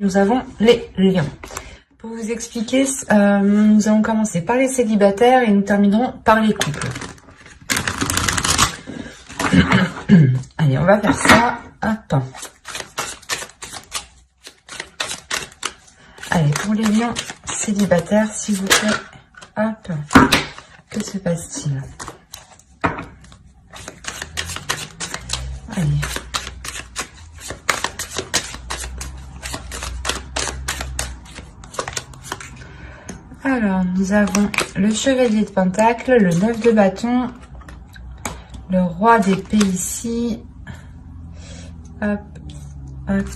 Nous avons les lions. Pour vous expliquer, nous allons commencer par les célibataires et nous terminerons par les couples. Allez, on va faire ça. Hop. Allez, pour les lions célibataires, s'il vous plaît. Hop. Que se passe-t-il? Allez. Alors, nous avons le chevalier de pentacle, le 9 de bâton, le roi d'épée ici, hop, hop,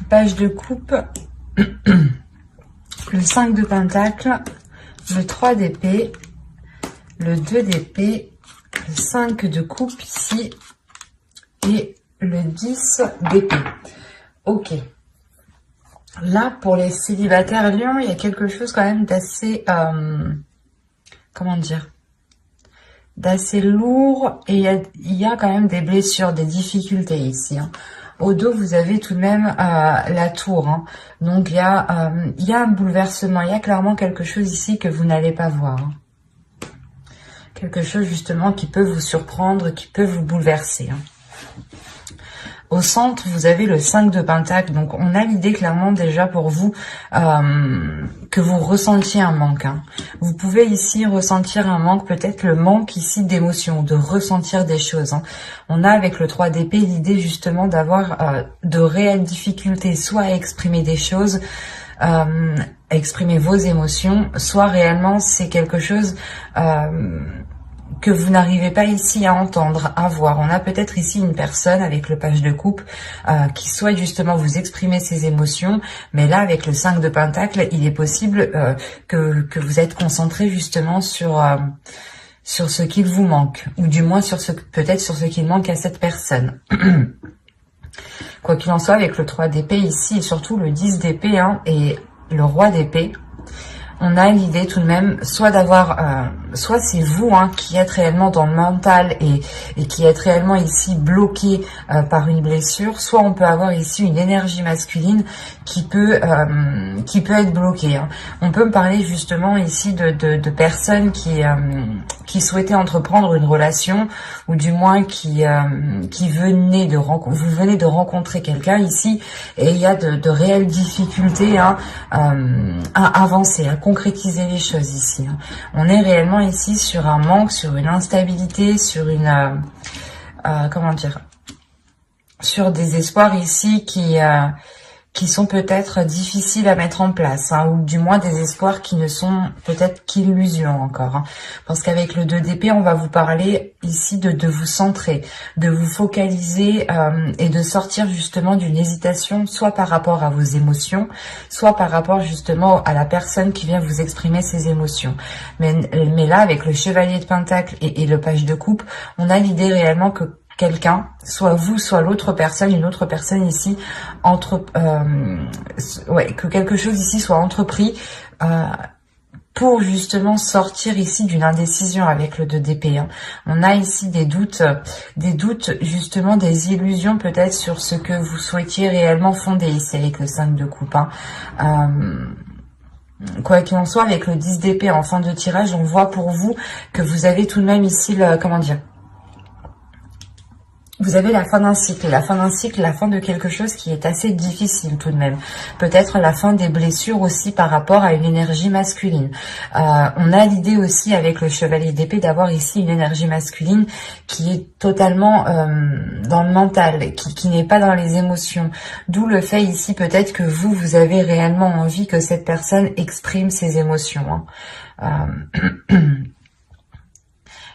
page de coupe, le 5 de pentacle, le 3 d'épée, le 2 d'épée, le 5 de coupe ici, et le 10 d'épée. Ok. Là, pour les célibataires lions, il y a quelque chose quand même d'assez, comment dire, d'assez lourd, et il y a quand même des blessures, des difficultés ici. Hein. Au dos, vous avez tout de même la tour. Hein. Donc, il y a un bouleversement, il y a clairement quelque chose ici que vous n'allez pas voir. Hein. Quelque chose justement qui peut vous surprendre, qui peut vous bouleverser. Hein. Au centre, vous avez le 5 de pentacle. Donc, on a l'idée clairement déjà pour vous que vous ressentiez un manque. Hein. Vous pouvez ici ressentir un manque, peut-être le manque ici d'émotion, de ressentir des choses. Hein. On a avec le 3 d'épée l'idée justement d'avoir de réelles difficultés, soit à exprimer des choses, à exprimer vos émotions, soit réellement c'est quelque chose... que vous n'arrivez pas ici à entendre, à voir. On a peut-être ici une personne avec le page de coupe qui souhaite justement vous exprimer ses émotions, mais là avec le 5 de pentacle, il est possible que vous êtes concentré justement sur ce qu'il vous manque, ou du moins sur peut-être sur ce qu'il manque à cette personne. Quoi qu'il en soit, avec le 3 d'épée ici, et surtout le 10 d'épée hein, et le roi d'épée, on a l'idée tout de même, soit d'avoir, soit c'est vous hein, qui êtes réellement dans le mental et qui êtes réellement ici bloqué par une blessure, soit on peut avoir ici une énergie masculine qui peut être bloquée. Hein. On peut me parler justement ici de personnes qui souhaitaient entreprendre une relation, ou du moins qui venaient vous venez de rencontrer quelqu'un ici, et il y a de réelles difficultés hein, à avancer, à concrétiser les choses ici. Hein. On est réellement ici sur un manque, sur une instabilité, sur une comment dire, sur des espoirs ici qui sont peut-être difficiles à mettre en place, hein, ou du moins des espoirs qui ne sont peut-être qu'illusions encore. Hein, parce qu'avec le 2 d'épée, on va vous parler ici de vous centrer, de vous focaliser et de sortir justement d'une hésitation, soit par rapport à vos émotions, soit par rapport justement à la personne qui vient vous exprimer ses émotions. Mais là, avec le chevalier de pentacle et le page de coupe, on a l'idée réellement que quelqu'un, soit vous, soit l'autre personne, une autre personne ici, que quelque chose ici soit entrepris pour justement sortir ici d'une indécision avec le 2 d'épée. Hein. On a ici des doutes justement, des illusions peut-être sur ce que vous souhaitiez réellement fonder ici avec le 5 de coupe. Hein. Quoi qu'il en soit, avec le 10 d'épée en fin de tirage, on voit pour vous que vous avez tout de même ici le, comment dire, vous avez la fin d'un cycle, la fin de quelque chose qui est assez difficile tout de même. Peut-être la fin des blessures aussi par rapport à une énergie masculine. On a l'idée aussi avec le chevalier d'épée d'avoir ici une énergie masculine qui est totalement dans le mental, qui n'est pas dans les émotions. D'où le fait ici peut-être que vous avez réellement envie que cette personne exprime ses émotions. Hein.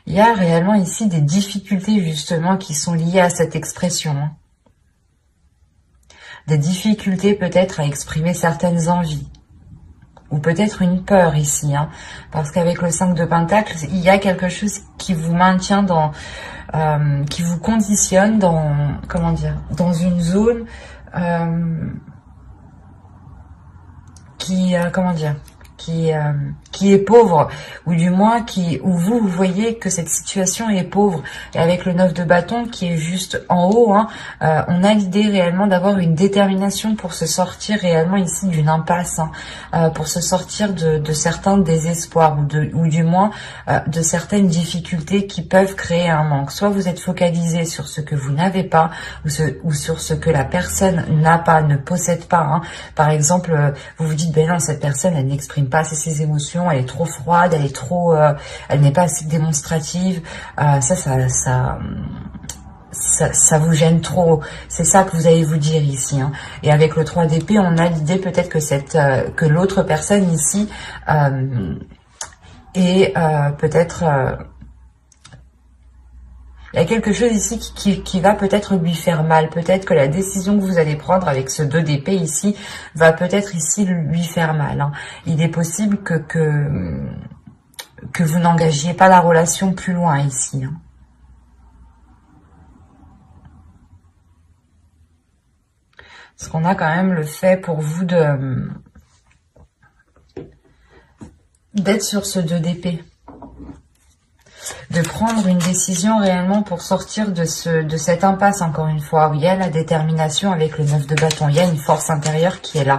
Il y a réellement ici des difficultés justement qui sont liées à cette expression. Hein. Des difficultés peut-être à exprimer certaines envies. Ou peut-être une peur ici. Hein. Parce qu'avec le 5 de pentacle, il y a quelque chose qui vous maintient dans... qui vous conditionne dans... Comment dire, dans une zone comment dire, qui est pauvre, ou du moins où vous voyez que cette situation est pauvre. Et avec le 9 de bâton qui est juste en haut, hein, on a l'idée réellement d'avoir une détermination pour se sortir réellement ici d'une impasse, hein, pour se sortir de certains désespoirs, ou du moins de certaines difficultés qui peuvent créer un manque. Soit vous êtes focalisé sur ce que vous n'avez pas, ou sur ce que la personne n'a pas, ne possède pas, hein. Par exemple, vous vous dites, ben non, cette personne, elle n'exprime pas assez ses émotions, elle est trop froide, elle est trop, elle n'est pas assez démonstrative. Ça vous gêne trop. C'est ça que vous allez vous dire ici, hein. Et avec le 3 d'épée, on a l'idée peut-être que l'autre personne ici est peut-être... il y a quelque chose ici qui va peut-être lui faire mal. Peut-être que la décision que vous allez prendre avec ce 2 d'épée ici va peut-être ici lui faire mal, hein. Il est possible que vous n'engagiez pas la relation plus loin ici, hein. Parce qu'on a quand même le fait pour vous d'être sur ce 2 d'épée. De prendre une décision réellement pour sortir de cette impasse, encore une fois, où il y a la détermination avec le 9 de bâton, il y a une force intérieure qui est là.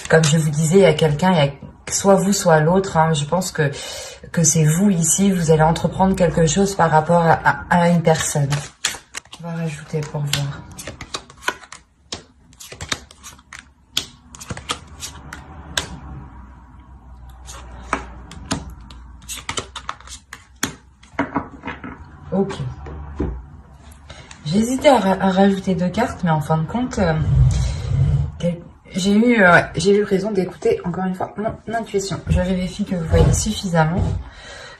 Comme je vous disais, il y a quelqu'un, il y a soit vous, soit l'autre, hein. Je pense que c'est vous ici, vous allez entreprendre quelque chose par rapport à une personne. On va rajouter pour voir. Ok. J'ai hésité à rajouter 2 cartes, mais en fin de compte, j'ai eu raison d'écouter encore une fois mon intuition. Je vérifie que vous voyez suffisamment.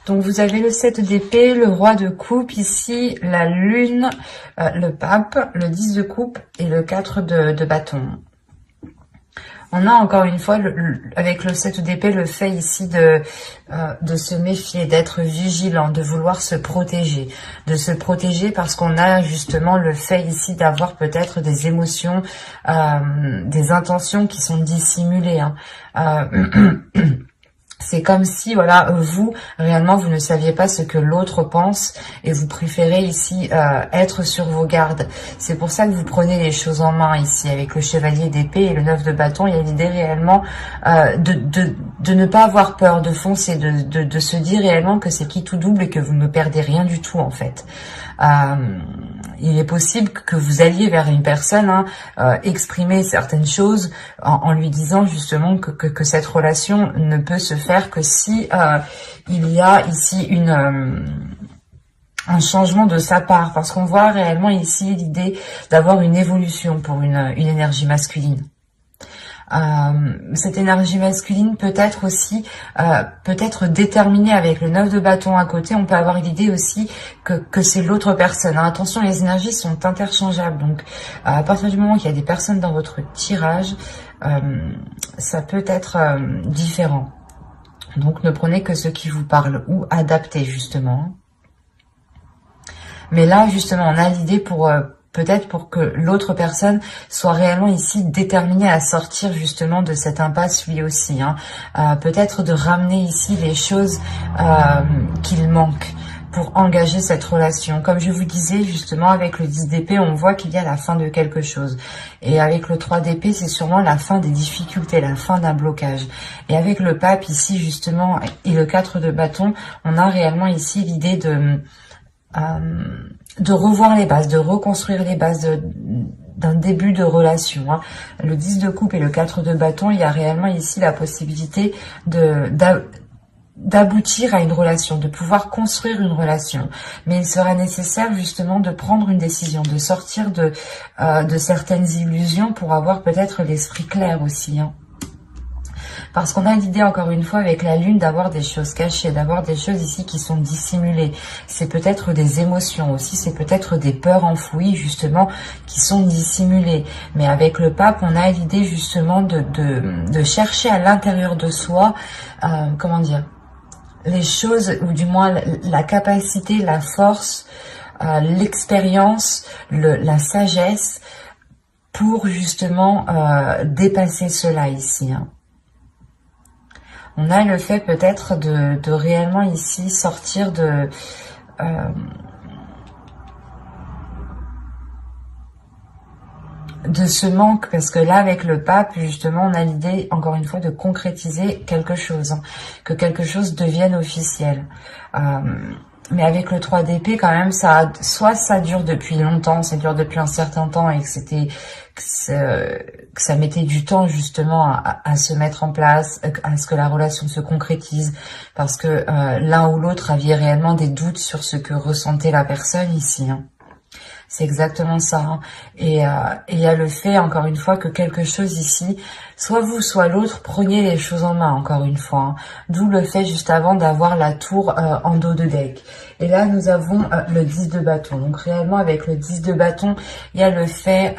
Donc vous avez le 7 d'épée, le roi de coupe ici, la lune, le pape, le 10 de coupe et le 4 de bâton. On a encore une fois, avec le 7 d'épée, le fait ici de se méfier, d'être vigilant, de vouloir se protéger. De se protéger parce qu'on a justement le fait ici d'avoir peut-être des émotions, des intentions qui sont dissimulées, hein. C'est comme si, voilà, vous, réellement, vous ne saviez pas ce que l'autre pense et vous préférez ici être sur vos gardes. C'est pour ça que vous prenez les choses en main ici avec le chevalier d'épée et le 9 de bâton. Il y a l'idée réellement de ne pas avoir peur, de foncer, de se dire réellement que c'est qui tout double et que vous ne perdez rien du tout en fait. Il est possible que vous alliez vers une personne, hein, exprimer certaines choses en lui disant justement que cette relation ne peut se faire que si il y a ici un changement de sa part, parce qu'on voit réellement ici l'idée d'avoir une évolution pour une énergie masculine. Cette énergie masculine peut être aussi peut-être déterminée avec le 9 de bâton à côté. On peut avoir l'idée aussi que c'est l'autre personne, hein. Attention, les énergies sont interchangeables, donc à partir du moment qu'il y a des personnes dans votre tirage, ça peut être différent. Donc ne prenez que ce qui vous parle ou adaptez justement. Mais là justement on a l'idée pour peut-être pour que l'autre personne soit réellement ici déterminée à sortir justement de cette impasse lui aussi, hein. Peut-être de ramener ici les choses qu'il manque pour engager cette relation. Comme je vous disais justement avec le 10 d'épée, on voit qu'il y a la fin de quelque chose. Et avec le 3 d'épée, c'est sûrement la fin des difficultés, la fin d'un blocage. Et avec le pape ici justement et le 4 de bâton, on a réellement ici l'idée de revoir les bases, de reconstruire les bases d'un début de relation, hein. Le 10 de coupe et le 4 de bâton, il y a réellement ici la possibilité d'aboutir à une relation, de pouvoir construire une relation. Mais il sera nécessaire justement de prendre une décision, de sortir de certaines illusions pour avoir peut-être l'esprit clair aussi, hein. Parce qu'on a l'idée, encore une fois, avec la lune, d'avoir des choses cachées, d'avoir des choses ici qui sont dissimulées. C'est peut-être des émotions aussi, c'est peut-être des peurs enfouies, justement, qui sont dissimulées. Mais avec le pape, on a l'idée, justement, de chercher à l'intérieur de soi, comment dire, les choses, ou du moins la capacité, la force, l'expérience, la sagesse, pour, justement, dépasser cela ici, hein. On a le fait peut-être de réellement ici sortir de ce manque, parce que là avec le pape justement on a l'idée encore une fois de concrétiser quelque chose, hein, que quelque chose devienne officiel. Mais avec le 3 d'épée quand même, soit ça dure depuis longtemps, ça dure depuis un certain temps et que ça mettait du temps justement à se mettre en place, à ce que la relation se concrétise, parce que l'un ou l'autre aviez réellement des doutes sur ce que ressentait la personne ici, hein. C'est exactement ça, hein. Et il y a le fait, encore une fois, que quelque chose ici, soit vous, soit l'autre, preniez les choses en main, encore une fois, hein. D'où le fait, juste avant, d'avoir la tour en dos de deck. Et là, nous avons le 10 de bâton. Donc, réellement, avec le 10 de bâton, il y a le fait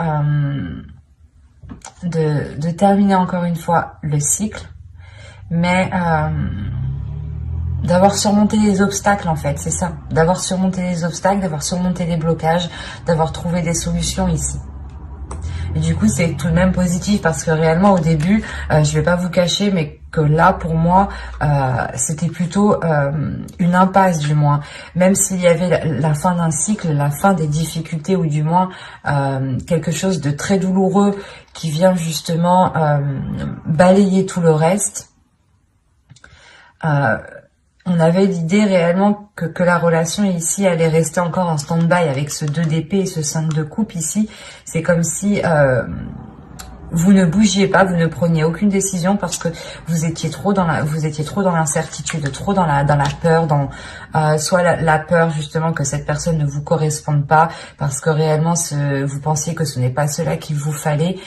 de terminer, encore une fois, le cycle. Mais... d'avoir surmonté les obstacles en fait, c'est ça. D'avoir surmonté les obstacles, d'avoir surmonté les blocages, d'avoir trouvé des solutions ici. Et du coup, c'est tout de même positif parce que réellement au début, je vais pas vous cacher, mais que là pour moi, c'était plutôt une impasse du moins. Même s'il y avait la fin d'un cycle, la fin des difficultés ou du moins quelque chose de très douloureux qui vient justement balayer tout le reste. On avait l'idée réellement que la relation ici allait rester encore en stand-by avec ce 2 d'épée et ce 5 de coupe ici. C'est comme si vous ne bougiez pas, vous ne preniez aucune décision parce que vous étiez trop dans l'incertitude, trop dans la peur, soit la peur justement que cette personne ne vous corresponde pas parce que réellement vous pensiez que ce n'est pas cela qu'il vous fallait.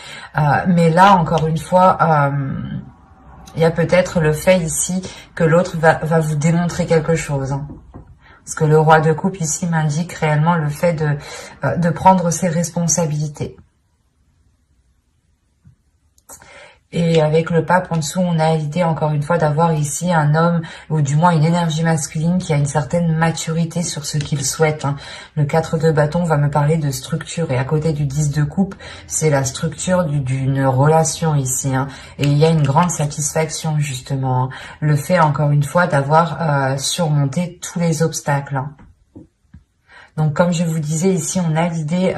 Mais là, encore une fois, il y a peut-être le fait ici que l'autre va vous démontrer quelque chose, hein. Parce que le roi de coupe ici m'indique réellement le fait de prendre ses responsabilités. Et avec le pape en dessous, on a l'idée encore une fois d'avoir ici un homme, ou du moins une énergie masculine qui a une certaine maturité sur ce qu'il souhaite, hein. Le 4 de bâton va me parler de structure, et à côté du 10 de coupe, c'est la structure d'une relation ici, hein. Et il y a une grande satisfaction justement, hein. Le fait encore une fois d'avoir surmonté tous les obstacles, hein. Donc, comme je vous disais, ici, on a l'idée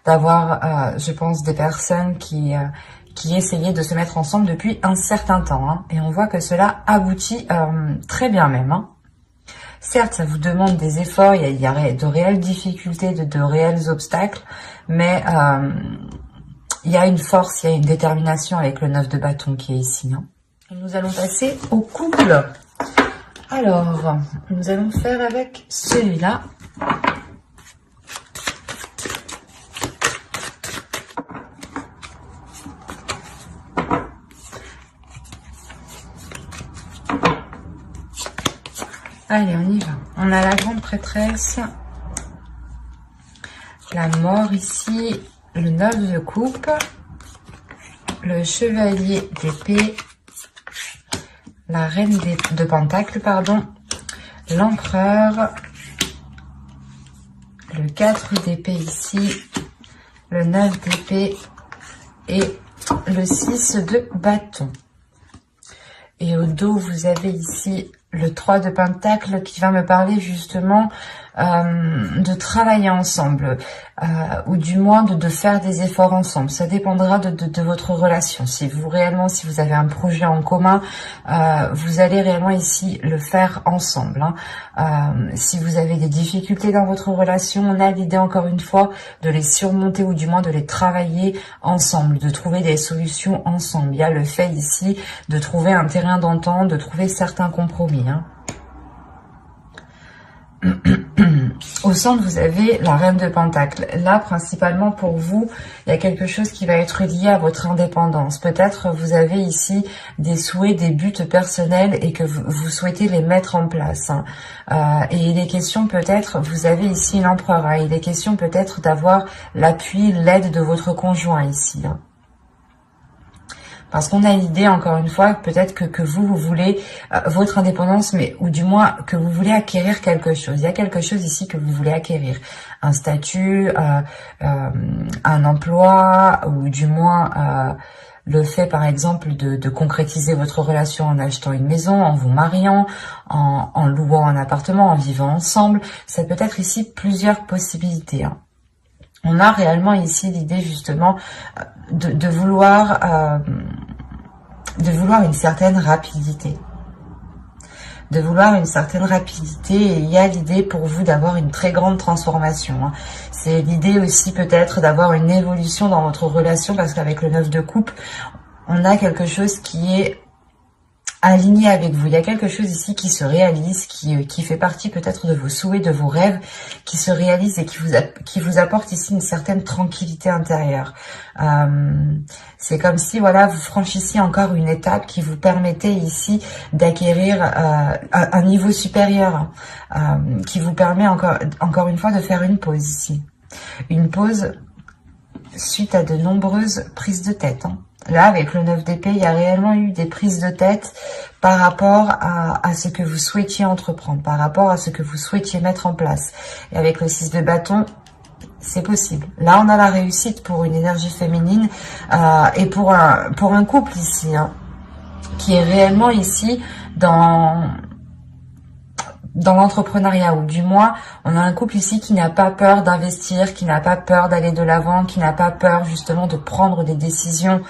d'avoir, je pense, des personnes qui essayaient de se mettre ensemble depuis un certain temps, hein. Et on voit que cela aboutit très bien même, hein. Certes, ça vous demande des efforts, il y a de réelles difficultés, de réels obstacles, mais il y a une force, il y a une détermination avec le 9 de bâton qui est ici, hein. Et nous allons passer au couple. Alors, nous allons faire avec celui-là. Allez, on y va. On a la grande prêtresse, la mort ici, le 9 de coupe, le chevalier d'épée, la reine de pentacle, pardon, l'empereur, le 4 d'épée ici, le 9 d'épée et le 6 de bâton. Et au dos, vous avez ici le 3 de pentacle qui va me parler justement de travailler ensemble, ou du moins de faire des efforts ensemble. Ça dépendra de votre relation. Si vous avez un projet en commun, vous allez réellement ici le faire ensemble, hein. Si vous avez des difficultés dans votre relation, on a l'idée encore une fois de les surmonter ou du moins de les travailler ensemble, de trouver des solutions ensemble. Il y a le fait ici de trouver un terrain d'entente, de trouver certains compromis, hein. Au centre, vous avez la reine de pentacle. Là, principalement pour vous, il y a quelque chose qui va être lié à votre indépendance. Peut-être vous avez ici des souhaits, des buts personnels et que vous souhaitez les mettre en place, hein. Et il est question peut-être, vous avez ici l'empereur, hein. Il est question peut-être d'avoir l'appui, l'aide de votre conjoint ici, hein. Parce qu'on a l'idée, encore une fois, peut-être que vous voulez votre indépendance, mais ou du moins que vous voulez acquérir quelque chose. Il y a quelque chose ici que vous voulez acquérir. Un statut, un emploi, ou du moins le fait par exemple de concrétiser votre relation en achetant une maison, en vous mariant, en louant un appartement, en vivant ensemble. Ça peut être ici plusieurs possibilités, hein. On a réellement ici l'idée justement de vouloir une certaine rapidité. De vouloir une certaine rapidité, et il y a l'idée pour vous d'avoir une très grande transformation, hein. C'est l'idée aussi peut-être d'avoir une évolution dans votre relation, parce qu'avec le 9 de coupe, on a quelque chose qui est aligné avec vous. Il y a quelque chose ici qui se réalise, qui fait partie peut-être de vos souhaits, de vos rêves, qui se réalise et qui vous apporte ici une certaine tranquillité intérieure. C'est comme si, voilà, vous franchissiez encore une étape qui vous permettait ici d'acquérir un niveau supérieur, qui vous permet encore une fois de faire une pause ici. Une pause suite à de nombreuses prises de tête, hein. Là, avec le 9 d'épée, il y a réellement eu des prises de tête par rapport à ce que vous souhaitiez entreprendre, par rapport à ce que vous souhaitiez mettre en place. Et avec le 6 de bâton, c'est possible. Là, on a la réussite pour une énergie féminine et pour un couple ici, hein, qui est réellement ici dans l'entrepreneuriat, ou du moins, on a un couple ici qui n'a pas peur d'investir, qui n'a pas peur d'aller de l'avant, qui n'a pas peur justement de prendre des décisions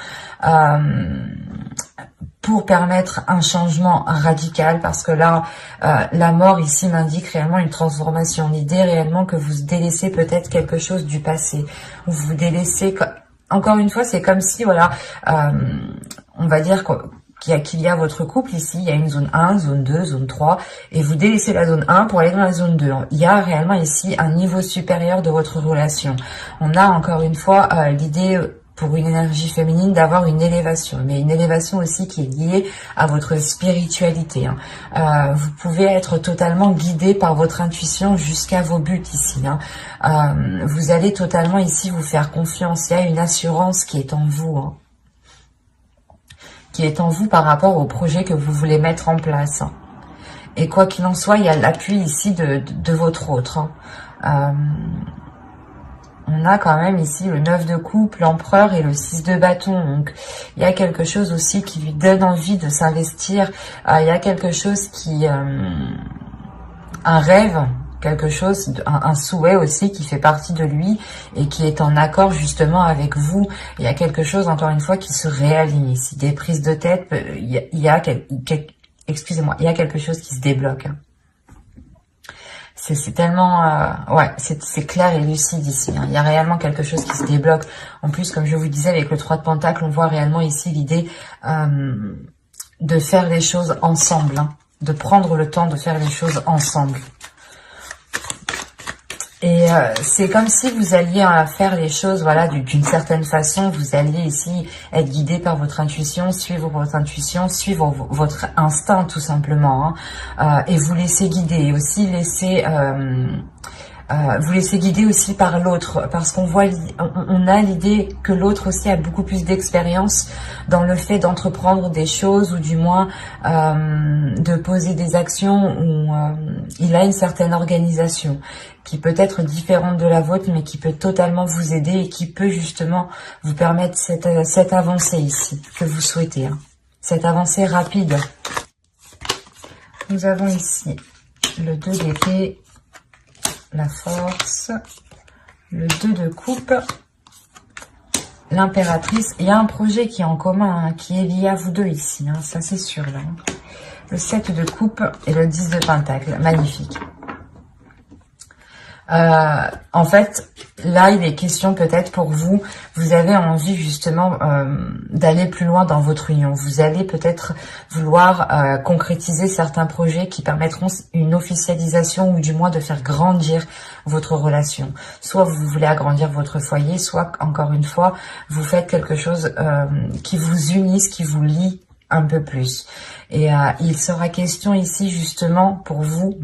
pour permettre un changement radical, parce que là, la mort ici m'indique réellement une transformation. L'idée réellement que vous délaissez peut-être quelque chose du passé, ou vous délaissez, encore une fois, c'est comme si, voilà, on va dire qu'il y a votre couple ici, il y a une zone 1, zone 2, zone 3, et vous délaissez la zone 1 pour aller dans la zone 2. Il y a réellement ici un niveau supérieur de votre relation. On a encore une fois l'idée pour une énergie féminine d'avoir une élévation, mais une élévation aussi qui est liée à votre spiritualité, hein. Vous pouvez être totalement guidé par votre intuition jusqu'à vos buts ici, hein. Vous allez totalement ici vous faire confiance. Il y a une assurance qui est en vous, hein, qui est en vous par rapport au projet que vous voulez mettre en place. Et quoi qu'il en soit, il y a l'appui ici de votre autre, hein. On a quand même ici le 9 de coupe, l'empereur et le 6 de bâton. Donc, il y a quelque chose aussi qui lui donne envie de s'investir. Il y a quelque chose qui... un rêve, quelque chose, un souhait aussi qui fait partie de lui et qui est en accord justement avec vous. Il y a quelque chose, encore une fois, qui se réaligne ici. Des prises de tête, excusez-moi, il y a quelque chose qui se débloque. C'est tellement... ouais, c'est clair et lucide ici, hein. Il y a réellement quelque chose qui se débloque. En plus, comme je vous disais, avec le 3 de Pentacle, on voit réellement ici l'idée de faire les choses ensemble, hein, de prendre le temps de faire les choses ensemble. Et c'est comme si vous alliez faire les choses, voilà, d'une certaine façon. Vous alliez ici être guidé par votre intuition, suivre votre instinct tout simplement, hein, et vous laisser guider. Et aussi vous laissez guider aussi par l'autre, parce qu'on voit, on a l'idée que l'autre aussi a beaucoup plus d'expérience dans le fait d'entreprendre des choses, ou du moins de poser des actions, où il a une certaine organisation qui peut être différente de la vôtre, mais qui peut totalement vous aider et qui peut justement vous permettre cette avancée ici que vous souhaitez, hein, cette avancée rapide. Nous avons ici le 2 d'épée, la force, le 2 de coupe, l'impératrice. Il y a un projet qui est en commun, hein, qui est lié à vous deux ici, hein, ça c'est sûr là. Le 7 de coupe et le 10 de pentacle, magnifique. En fait, là, il est question peut-être pour vous, vous avez envie justement d'aller plus loin dans votre union. Vous allez peut-être vouloir concrétiser certains projets qui permettront une officialisation, ou du moins de faire grandir votre relation. Soit vous voulez agrandir votre foyer, soit, encore une fois, vous faites quelque chose qui vous unisse, qui vous lie un peu plus. Et il sera question ici justement pour vous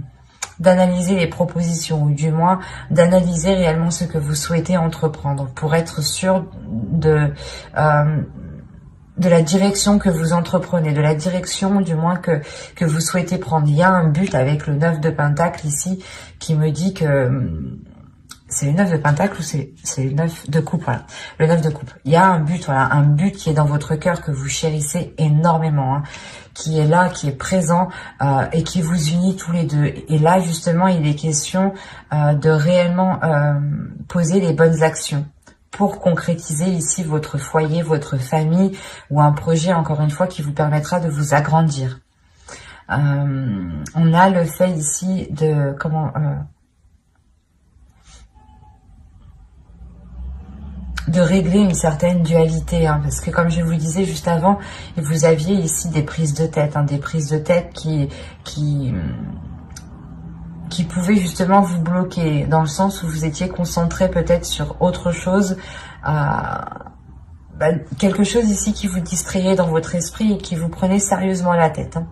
d'analyser les propositions, ou du moins d'analyser réellement ce que vous souhaitez entreprendre, pour être sûr de la direction que vous entreprenez, de la direction du moins que vous souhaitez prendre. Il y a un but avec le 9 de Pentacle ici qui me dit que c'est le 9 de pentacle ou c'est le 9 de coupe, voilà. Le 9 de coupe. Il y a un but, voilà, un but qui est dans votre cœur, que vous chérissez énormément, hein, qui est là, qui est présent et qui vous unit tous les deux. Et là, justement, il est question de réellement poser les bonnes actions pour concrétiser ici votre foyer, votre famille ou un projet, encore une fois, qui vous permettra de vous agrandir. On a le fait ici de... de régler une certaine dualité, hein, parce que comme je vous le disais juste avant, vous aviez ici des prises de tête, hein, des prises de tête qui pouvaient justement vous bloquer, dans le sens où vous étiez concentré peut-être sur autre chose, quelque chose ici qui vous distrayait dans votre esprit et qui vous prenait sérieusement la tête, hein.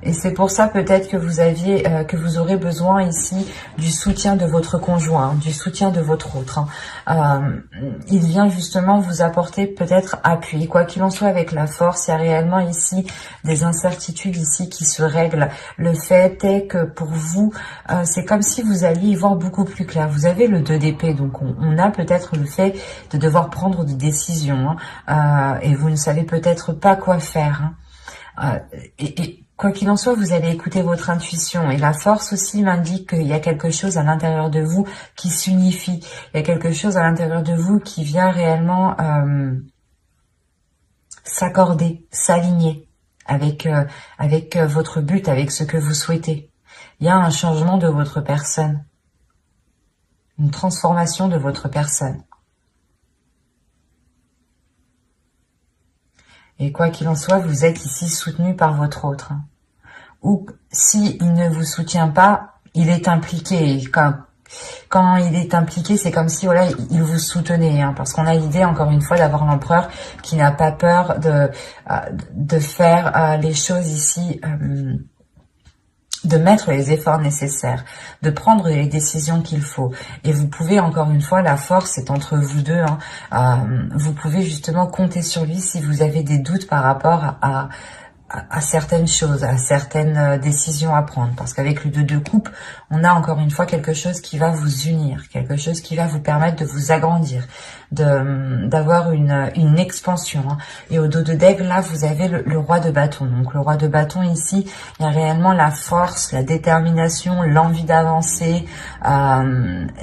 Et c'est pour ça peut-être que vous aurez besoin ici du soutien de votre conjoint, du soutien de votre autre, hein. Il vient justement vous apporter peut-être appui. Quoi qu'il en soit, avec la force, il y a réellement ici des incertitudes ici qui se règlent. Le fait est que pour vous, c'est comme si vous alliez y voir beaucoup plus clair. Vous avez le 2 d'épée, donc on a peut-être le fait de devoir prendre des décisions, hein, et vous ne savez peut-être pas quoi faire, hein. Quoi qu'il en soit, vous allez écouter votre intuition. Et la force aussi m'indique qu'il y a quelque chose à l'intérieur de vous qui s'unifie. Il y a quelque chose à l'intérieur de vous qui vient réellement s'accorder, s'aligner avec votre but, avec ce que vous souhaitez. Il y a un changement de votre personne. Une transformation de votre personne. Et quoi qu'il en soit, vous êtes ici soutenu par votre autre. Ou s'il ne vous soutient pas, il est impliqué. Et quand il est impliqué, c'est comme si voilà, il vous soutenait. Hein, parce qu'on a l'idée, encore une fois, d'avoir l'empereur qui n'a pas peur de faire les choses ici, de mettre les efforts nécessaires, de prendre les décisions qu'il faut. Et vous pouvez, encore une fois, la force est entre vous deux, hein, vous pouvez justement compter sur lui si vous avez des doutes par rapport à certaines choses, à certaines décisions à prendre. Parce qu'avec le 2 de coupe, on a encore une fois quelque chose qui va vous unir, quelque chose qui va vous permettre de vous agrandir, d'avoir une expansion, hein. Et au dos de d'aigle, là, vous avez le roi de bâton. Donc le roi de bâton ici, il y a réellement la force, la détermination, l'envie d'avancer,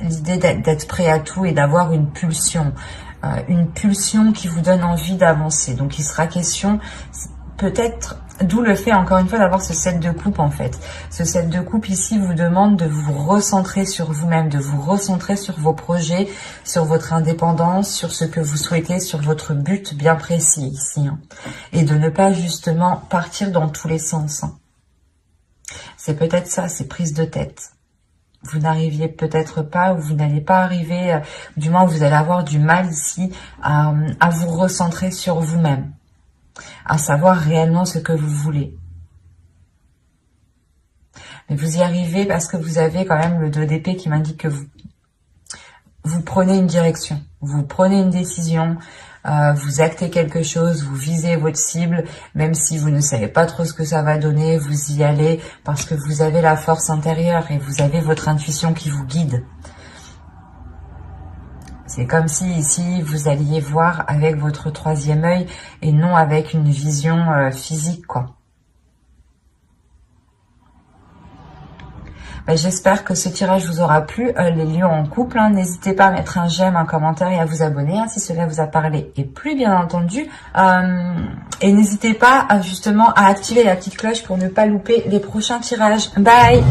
l'idée d'être prêt à tout et d'avoir une pulsion qui vous donne envie d'avancer. Donc il sera question peut-être, d'où le fait encore une fois d'avoir ce 7 de coupe en fait. Ce 7 de coupe ici vous demande de vous recentrer sur vous-même, de vous recentrer sur vos projets, sur votre indépendance, sur ce que vous souhaitez, sur votre but bien précis ici, hein. Et de ne pas justement partir dans tous les sens, hein. C'est peut-être ça, ces prises de tête. Vous n'arriviez peut-être pas, ou vous n'allez pas arriver, du moins vous allez avoir du mal ici à vous recentrer sur vous-même, à savoir réellement ce que vous voulez. Mais vous y arrivez parce que vous avez quand même le 2 d'épée qui m'indique que vous prenez une direction, vous prenez une décision, vous actez quelque chose, vous visez votre cible, même si vous ne savez pas trop ce que ça va donner, vous y allez parce que vous avez la force intérieure et vous avez votre intuition qui vous guide. C'est comme si ici vous alliez voir avec votre 3e œil et non avec une vision physique, quoi. J'espère que ce tirage vous aura plu, les lions en couple, hein. N'hésitez pas à mettre un j'aime, un commentaire et à vous abonner, hein, si cela vous a parlé et plu, bien entendu. Et n'hésitez pas justement à activer la petite cloche pour ne pas louper les prochains tirages. Bye!